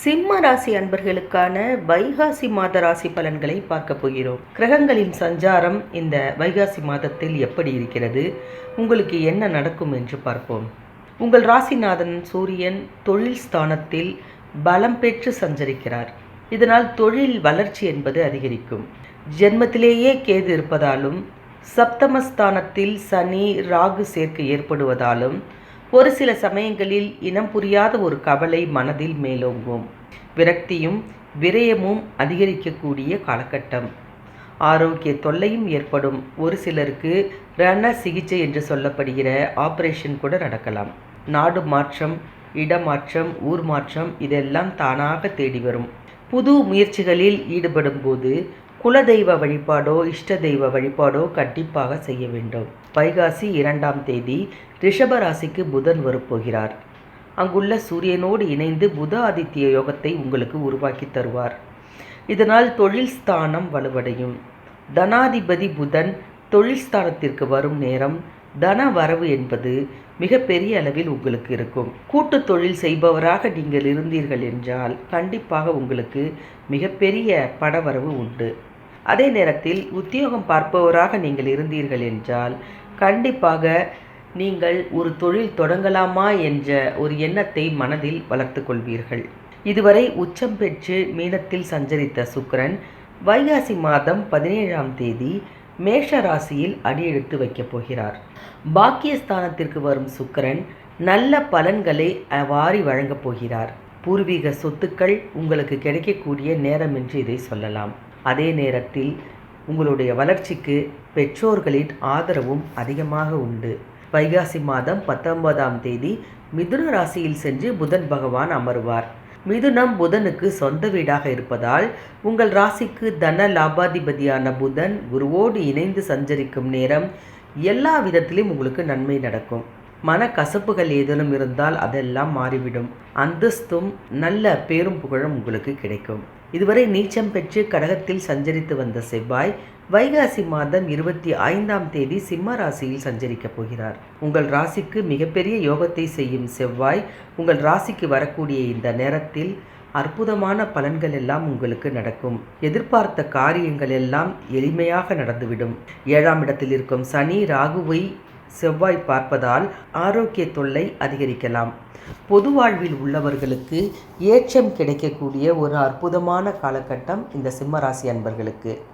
சிம்ம ராசி அன்பர்களுக்கான வைகாசி மாத ராசி பலன்களை பார்க்க போகிறோம். கிரகங்களின் சஞ்சாரம் இந்த வைகாசி மாதத்தில் எப்படி இருக்கிறது, உங்களுக்கு என்ன நடக்கும் என்று பார்ப்போம். உங்கள் ராசிநாதன் சூரியன் தொழில் ஸ்தானத்தில் பலம் பெற்று சஞ்சரிக்கிறார். இதனால் தொழில் வளர்ச்சி என்பது அதிகரிக்கும். ஜென்மத்திலேயே கேது இருப்பதாலும் சப்தமஸ்தானத்தில் சனி ராகு சேர்க்கை ஏற்படுவதாலும் ஒரு சில சமயங்களில் இனம் புரியாத ஒரு கவலை மனதில் மேலோங்கும். விரக்தியும் விரயமும் அதிகரிக்கக்கூடிய காலகட்டம். ஆரோக்கிய தொல்லையும் ஏற்படும். ஒரு சிலருக்கு ரண சிகிச்சை என்று சொல்லப்படுகிற ஆபரேஷன் கூட நடக்கலாம். நாடு மாற்றம், இடமாற்றம், ஊர் மாற்றம் இதெல்லாம் தானாக தேடி வரும். புது முயற்சிகளில் ஈடுபடும் போது குலதெய்வ வழிபாடோ இஷ்ட தெய்வ வழிபாடோ கண்டிப்பாக செய்ய வேண்டும். வைகாசி 2ஆம் தேதி ரிஷப ராசிக்கு புதன் வரப்போகிறார். அங்குள்ள சூரியனோடு இணைந்து புத ஆதித்ய யோகத்தை உங்களுக்கு உருவாக்கி தருவார். இதனால் தொழில் ஸ்தானம் வலுவடையும். தனாதிபதி புதன் தொழில் ஸ்தானத்திற்கு வரும் நேரம் தன வரவு என்பது மிகப்பெரிய அளவில் உங்களுக்கு இருக்கும். கூட்டு தொழில் செய்பவராக நீங்கள் இருந்தீர்கள் என்றால் கண்டிப்பாக உங்களுக்கு மிகப்பெரிய பணவரவு உண்டு. அதே நேரத்தில் உத்தியோகம் பார்ப்பவராக நீங்கள் இருந்தீர்கள் என்றால் கண்டிப்பாக நீங்கள் ஒரு தொழில் தொடங்கலாமா என்ற ஒரு எண்ணத்தை மனதில் வளர்த்து கொள்வீர்கள். இதுவரை உச்சம் பெற்று மீனத்தில் சஞ்சரித்த சுக்கிரன் வைகாசி மாதம் 17ஆம் தேதி மேஷ ராசியில் அடியெடுத்து வைக்கப் போகிறார். பாக்கியஸ்தானத்திற்கு வரும் சுக்கிரன் நல்ல பலன்களை வாரி வழங்கப் போகிறார். பூர்வீக சொத்துக்கள் உங்களுக்கு கிடைக்கக்கூடிய நேரம் என்று இதை சொல்லலாம். அதே நேரத்தில் உங்களுடைய வளர்ச்சிக்கு பெற்றோர்களின் ஆதரவும் அதிகமாக உண்டு. வைகாசி மாதம் 19ஆம் தேதி மிதுன ராசியில் சென்று புதன் பகவான் அமருவார். மிதுனம் புதனுக்கு சொந்த வீடாக இருப்பதால் உங்கள் ராசிக்கு தன லாபாதிபதியான புதன் குருவோடு இணைந்து சஞ்சரிக்கும் நேரம் எல்லா விதத்திலும் உங்களுக்கு நன்மை நடக்கும். மன கசப்புகள் ஏதேனும் இருந்தால் அதெல்லாம் மாறிவிடும். அந்தஸ்தும் நல்ல பேரும் புகழும் உங்களுக்கு கிடைக்கும். இதுவரை நீச்சம் பெற்று கடகத்தில் சஞ்சரித்து வந்த செவ்வாய் வைகாசி மாதம் 25ஆம் தேதி சிம்ம ராசியில் சஞ்சரிக்கப் போகிறார். உங்கள் ராசிக்கு மிகப்பெரிய யோகத்தை செய்யும் செவ்வாய் உங்கள் ராசிக்கு வரக்கூடிய இந்த நேரத்தில் அற்புதமான பலன்கள் எல்லாம் உங்களுக்கு நடக்கும். எதிர்பார்த்த காரியங்கள் எல்லாம் எளிமையாக நடந்துவிடும். 7ஆம் இடத்தில் இருக்கும் சனி ராகுவை செவ்வாய் பார்ப்பதால் ஆரோக்கிய தொல்லை அதிகரிக்கலாம். பொது வாழ்வில் உள்ளவர்களுக்கு ஏற்றம் கிடைக்கக்கூடிய ஒரு அற்புதமான காலகட்டம் இந்த சிம்ம ராசி அன்பர்களுக்கு.